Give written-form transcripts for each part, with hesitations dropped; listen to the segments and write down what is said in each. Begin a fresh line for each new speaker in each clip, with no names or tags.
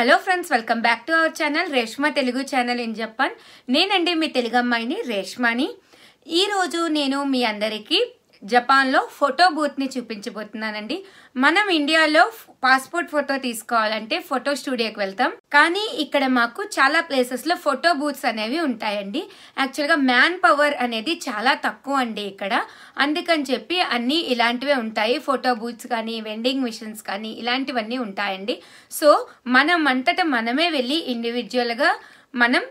Hello friends, welcome back to our channel Reshma Telugu channel in Japan. నేనండి మీ తెలుగు అమ్మాయిని రేష్మాని. ఈరోజు నేను మీ అందరికీ జపాన్లో ఫోటో బూత్ని చూపించబోతున్నానండి. మనం ఇండియాలో పాస్పోర్ట్ ఫోటో తీసుకోవాలంటే ఫోటో స్టూడియోకి వెళ్తాం, కానీ ఇక్కడ మాకు చాలా ప్లేసెస్లో ఫోటో బూత్స్ అనేవి ఉంటాయండి. యాక్చువల్గా మ్యాన్ పవర్ అనేది చాలా తక్కువ అండి ఇక్కడ. అందుకని చెప్పి అన్నీ ఇలాంటివే ఉంటాయి. ఫోటో బూత్స్ కానీ, వెండింగ్ మిషన్స్ కానీ ఇలాంటివన్నీ ఉంటాయండి. సో అంతటా మనమే వెళ్ళి ఇండివిజువల్గా మనం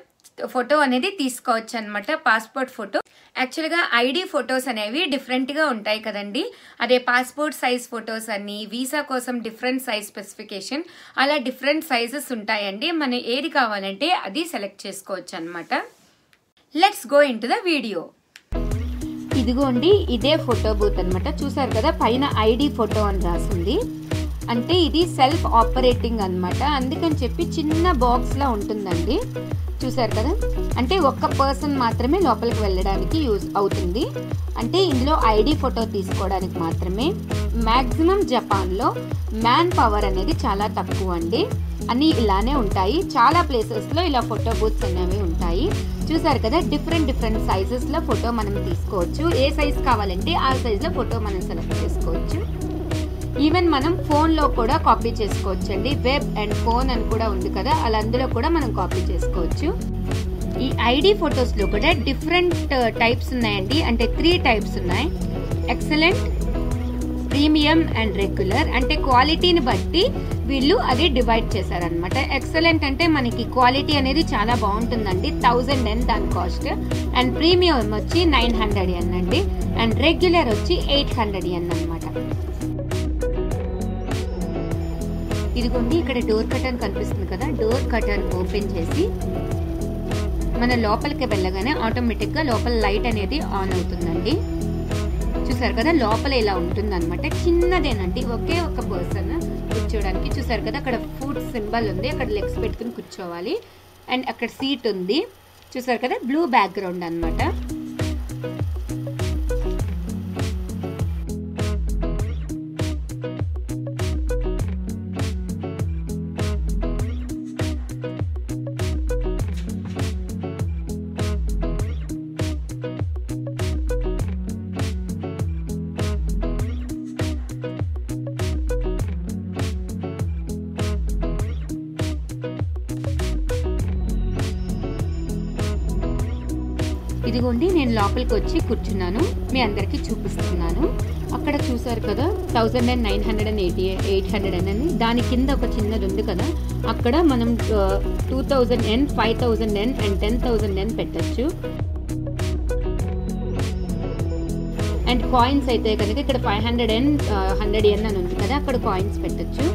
ఫోటో అనేది తీసుకోవచ్చు అనమాట. పాస్పోర్ట్ ఫోటో యాక్చువల్గా ఐడి ఫొటోస్ అనేవి డిఫరెంట్గా ఉంటాయి కదండి. అదే పాస్పోర్ట్ సైజ్ ఫొటోస్ అన్ని, వీసా కోసం డిఫరెంట్ సైజ్ స్పెసిఫికేషన్, అలా డిఫరెంట్ సైజెస్ ఉంటాయండి. మనం ఏది కావాలంటే అది సెలెక్ట్ చేసుకోవచ్చు అనమాట. Let's go in to the video. ఇదిగోండి, ఇదే ఫోటో బూత్ అనమాట. చూసారు కదా, పైన ఐడి ఫోటో అని రాసింది. అంటే ఇది సెల్ఫ్ ఆపరేటింగ్ అనమాట. అందుకని చెప్పి చిన్న బాక్స్ లా ఉంటుందండి. చూసారు కదా, అంటే ఒక్క పర్సన్ మాత్రమే లోపలికి వెళ్ళడానికి యూజ్ అవుతుంది. అంటే ఇందులో ఐడి ఫోటో తీసుకోవడానికి మాత్రమే. మ్యాక్సిమం జపాన్లో మ్యాన్ పవర్ అనేది చాలా తక్కువ అండి. అన్నీ ఇలానే ఉంటాయి. చాలా ప్లేసెస్లో ఇలా ఫోటో బూత్స్ అనేవి ఉంటాయి. చూసారు కదా, డిఫరెంట్ సైజెస్లో ఫోటో మనం తీసుకోవచ్చు. ఏ సైజ్ కావాలంటే ఆ సైజ్లో ఫోటో మనం సెలెక్ట్ చేసుకోవచ్చు. ఈవెన్ మనం ఫోన్లో కూడా కాపీ చేసుకోవచ్చు అండి. వెబ్ అండ్ ఫోన్ అని కూడా ఉంది కదా, అలా అందులో కూడా మనం కాపీ చేసుకోవచ్చు. ఈ ఐడి ఫొటోస్లో కూడా డిఫరెంట్ టైప్స్ ఉన్నాయండి. అంటే 3 టైప్స్ ఉన్నాయి: ఎక్సలెంట్, ప్రీమియం అండ్ రెగ్యులర్. అంటే క్వాలిటీని బట్టి వీళ్ళు అది డివైడ్ చేశారనమాట. ఎక్సలెంట్ అంటే మనకి క్వాలిటీ అనేది చాలా బాగుంటుందండి, 1000 yen దాని కాస్ట్. అండ్ ప్రీమియం వచ్చి 900 yen అండి. అండ్ రెగ్యులర్ వచ్చి 800 yen అనమాట. ఇదిగోండి, ఇక్కడ డోర్ కర్టన్ కనిపిస్తుంది కదా, డోర్ కర్టన్ ఓపెన్ చేసి మన లోపలికి వెళ్ళగానే ఆటోమేటిక్గా లోపల లైట్ అనేది ఆన్ అవుతుందండి. చూసారు కదా, లోపల ఇలా ఉంటుంది అనమాట. చిన్నదేనండి, ఒకే ఒక పర్సన్ కూర్చోడానికి. చూసారు కదా, అక్కడ ఫుడ్ సింబల్ ఉంది, అక్కడ లెగ్స్ పెట్టుకుని కూర్చోవాలి. అండ్ అక్కడ సీట్ ఉంది. చూసారు కదా, బ్లూ బ్యాక్గ్రౌండ్ అనమాట. ఇదిగోండి, నేను లోపలికి వచ్చి కూర్చున్నాను, మీ అందరికీ చూపిస్తున్నాను. అక్కడ చూసారు కదా 1980 800 అని, దాని కింద ఒక చిన్నది ఉంది కదా, అక్కడ మనం 2000 yen, 5000 yen అండ్ 10,000 yen పెట్టచ్చు. అండ్ కాయిన్స్ అయితే కనుక ఇక్కడ 500 yen, 100 yen అని ఉంది కదా, అక్కడ కాయిన్స్ పెట్టచ్చు.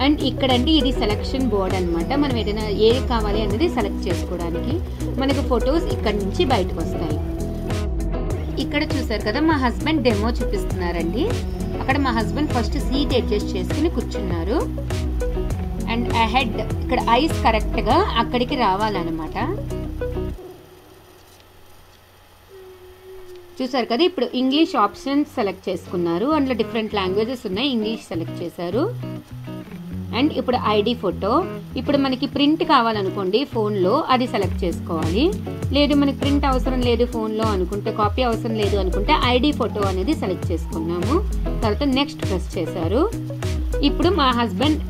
అండ్ ఇక్కడండి ఇది సెలక్షన్ బోర్డ్ అనమాట. మనం ఏదైనా ఏది కావాలి అనేది సెలెక్ట్ చేసుకోవడానికి మనకు ఫొటోస్ ఇక్కడ నుంచి బయటకు వస్తాయి. ఇక్కడ చూసారు కదా, మా హస్బెండ్ డెమో చూపిస్తున్నారండి. అక్కడ మా హస్బెండ్ ఫస్ట్ సీట్ అడ్జస్ట్ చేసుకుని కూర్చున్నారు. అండ్ హెడ్ ఇక్కడ ఐస్ కరెక్ట్గా అక్కడికి రావాలన్నమాట. చూసారు కదా, ఇప్పుడు ఇంగ్లీష్ ఆప్షన్స్ సెలెక్ట్ చేసుకున్నారు. అందులో డిఫరెంట్ లాంగ్వేజెస్ ఉన్నాయి, ఇంగ్లీష్ సెలెక్ట్ చేశారు. అండ్ ఇప్పుడు ఐడి ఫోటో. ఇప్పుడు మనకి ప్రింట్ కావాలనుకోండి ఫోన్లో, అది సెలెక్ట్ చేసుకోవాలి. లేదు మనకి ప్రింట్ అవసరం లేదు ఫోన్లో అనుకుంటే, కాపీ అవసరం లేదు అనుకుంటే ఐడి ఫోటో అనేది సెలెక్ట్ చేసుకున్నాము. తర్వాత నెక్స్ట్ ప్రెస్ చేశారు. ఇప్పుడు మా హస్బెండ్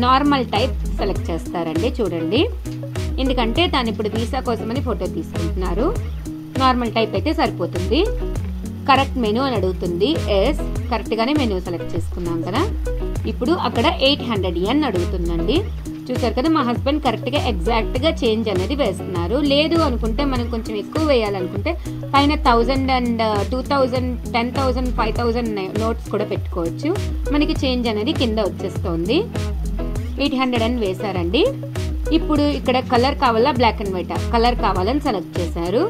నార్మల్ టైప్ సెలెక్ట్ చేస్తారండి. చూడండి, ఎందుకంటే తను ఇప్పుడు వీసా కోసమని ఫోటో తీసుకుంటున్నారు. నార్మల్ టైప్ అయితే సరిపోతుంది. కరెక్ట్ మెనూ అని అడుగుతుంది. ఎస్, కరెక్ట్గానే మెనూ సెలెక్ట్ చేసుకున్నాం కదా. ఇప్పుడు అక్కడ 800 yen అడుగుతుందండి. చూసారు కదా, మా హస్బెండ్ కరెక్ట్గా ఎగ్జాక్ట్గా చేంజ్ అనేది వేస్తున్నారు. లేదు అనుకుంటే మనం కొంచెం ఎక్కువ వేయాలనుకుంటే పైన 1000 అండ్ 2000, 10,000, 5,000 నోట్స్ కూడా పెట్టుకోవచ్చు. మనకి చేంజ్ అనేది కింద వచ్చేస్తుంది. 800 అని వేశారండి. ఇప్పుడు ఇక్కడ కలర్ కావాలా, బ్లాక్ అండ్ వైట్ కలర్ కావాలని సెలెక్ట్ చేశారు.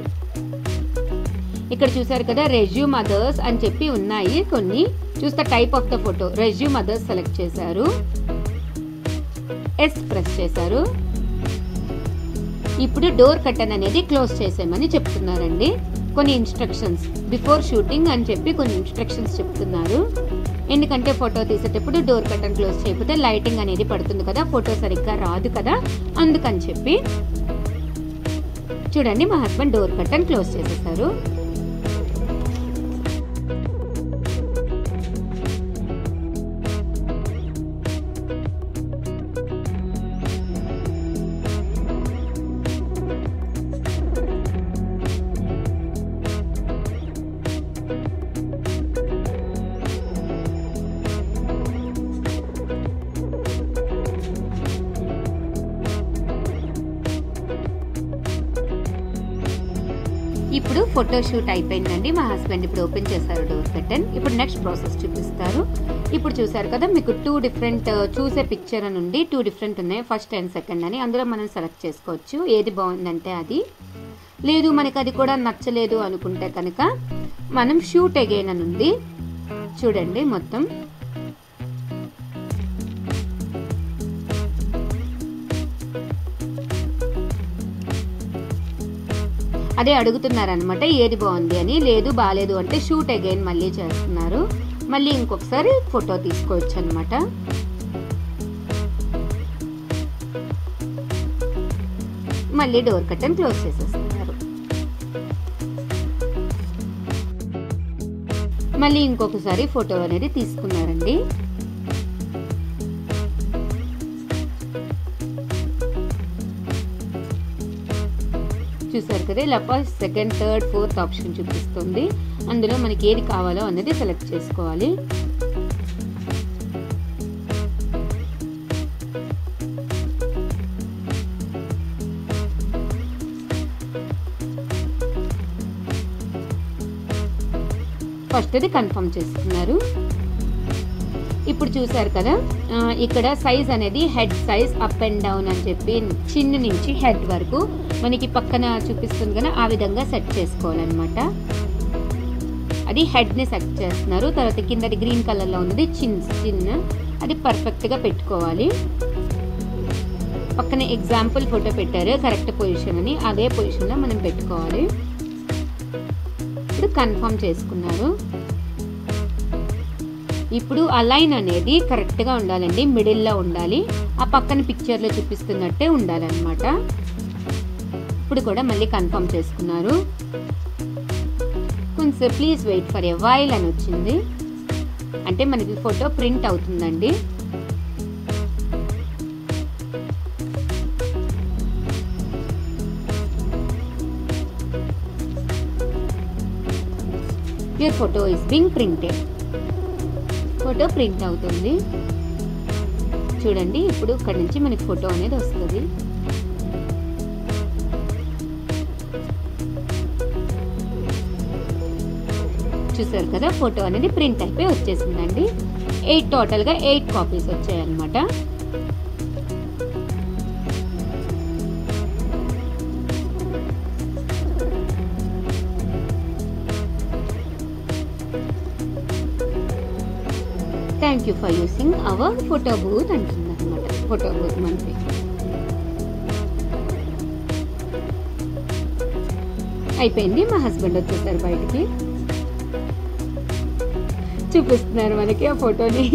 ఇక్కడ చూసారు కదా, రెజ్యూమ్ అదర్స్ అని చెప్పి ఉన్నాయి కొన్ని. చూస్తే type of the photo resume others select చేశారు. ఎస్ ప్రెస్ చేశారు. ఇప్పుడు డోర్ కర్టన్ అనేది క్లోజ్ చేసేయమని చెప్తున్నారండి. కొన్ని ఇన్స్ట్రక్షన్స్ బిఫోర్ షూటింగ్ అని చెప్పి కొన్ని ఇన్స్ట్రక్షన్స్ చెప్తున్నారు. ఎందుకంటే ఫోటో తీసేటప్పుడు డోర్ కర్టన్ క్లోజ్ చేయకపోతే లైటింగ్ అనేది పడుతుంది కదా, ఫోటో సరిగ్గా రాదు కదా, అందుకని చెప్పి. చూడండి మా హస్బెండ్ డోర్ కర్టన్ క్లోజ్ చేసేసారు. ఇప్పుడు ఫోటో షూట్ అయిపోయిందండి. మా హస్బెండ్ ఇప్పుడు ఓపెన్ చేశారు డోర్ కర్టన్. ఇప్పుడు నెక్స్ట్ ప్రాసెస్ చూపిస్తారు. ఇప్పుడు చూసారు కదా, మీకు 2 డిఫరెంట్ చూసే పిక్చర్ అని ఉండి 2 డిఫరెంట్ ఉన్నాయి, ఫస్ట్ అండ్ సెకండ్ అని. అందులో మనం సెలెక్ట్ చేసుకోవచ్చు ఏది బాగుందంటే అది. లేదు మనకి అది కూడా నచ్చలేదు అనుకుంటే కనుక మనం షూట్ అగైన్ అని ఉంది. చూడండి మొత్తం అదే అడుగుతున్నారనమాట ఏది బాగుంది అని. లేదు బాగాలేదు అంటే షూట్ అగైన్ మళ్ళీ చేస్తున్నారు. మళ్ళీ ఇంకొకసారి ఫోటో తీసుకోవచ్చు అనమాట. మళ్ళీ డోర్ కర్టన్ క్లోజ్ చేసేస్తున్నారు. మళ్ళీ ఇంకొకసారి ఫోటో అనేది తీసుకున్నారండి. చూసారు కదా, ఇలా first, second, third, fourth option చూపిస్తుంది. అందులో మనకి ఏది కావాలో అనేది సెలెక్ట్ చేసుకోవాలి. ఫస్ట్ అది కన్ఫర్మ్ చేసుకున్నారు. ఇప్పుడు చూసారు కదా, ఇక్కడ సైజ్ అనేది head size up and down అని చెప్పి చిన్న నుంచి హెడ్ వరకు మనకి పక్కన చూపిస్తుంది కదా, ఆ విధంగా సెట్ చేసుకోవాలన్నమాట. అది హెడ్ ని సెట్ చేస్తున్నారు. తర్వాత కింద గ్రీన్ కలర్ లో ఉన్నది చిన్న అది పర్ఫెక్ట్ గా పెట్టుకోవాలి. పక్కన ఎగ్జాంపుల్ ఫోటో పెట్టారు కరెక్ట్ పొజిషన్ అని, అదే పొజిషన్ లో మనం పెట్టుకోవాలి. ఇప్పుడు కన్ఫర్మ్ చేసుకున్నారు. ఇప్పుడు ఆ లైన్ అనేది కరెక్ట్ గా ఉండాలండి, మిడిల్ లో ఉండాలి. ఆ పక్కన పిక్చర్ లో చూపిస్తున్నట్టే ఉండాలన్నమాట. ఇప్పుడు కూడా మళ్ళీ కన్ఫర్మ్ చేసుకున్నారు. కొంచెం please wait for a while అని వచ్చింది. అంటే మనకి ఫోటో ప్రింట్ అవుతుందండి. Your photo is being printed. Photo print అవుతుంది. చూడండి ఇప్పుడు ఇక్కడ నుంచి మనకి ఫోటో అనేది వస్తుంది. చూసారు కదా, ఫోటో అనేది ప్రింట్ అయిపోయి వచ్చేసిందండి. 8 టోటల్ గా 8 కాపీస్ వచ్చాయన్నమాట. Thank you for using our photo booth అంటుంది అనమాట. ఫోటో బూత్ మనకి అయిపోయింది. మా హస్బెండ్ వచ్చేసారు బయటికి, చూపిస్తున్నారు మనకి ఆ ఫోటోని.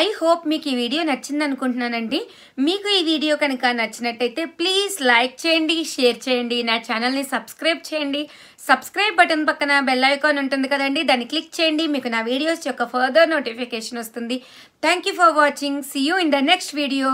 ఐ హోప్ మీకు ఈ వీడియో నచ్చింది అనుకుంటున్నానండి. మీకు ఈ వీడియో కనుక నచ్చినట్టయితే ప్లీజ్ లైక్ చేయండి, షేర్ చేయండి, నా ఛానల్ని సబ్స్క్రైబ్ చేయండి. సబ్స్క్రైబ్ బటన్ పక్కన బెల్ ఐకాన్ ఉంటుంది కదండి, దాన్ని క్లిక్ చేయండి. మీకు నా వీడియోస్ యొక్క ఫర్దర్ నోటిఫికేషన్ వస్తుంది. Thank you for watching. See you in the next video.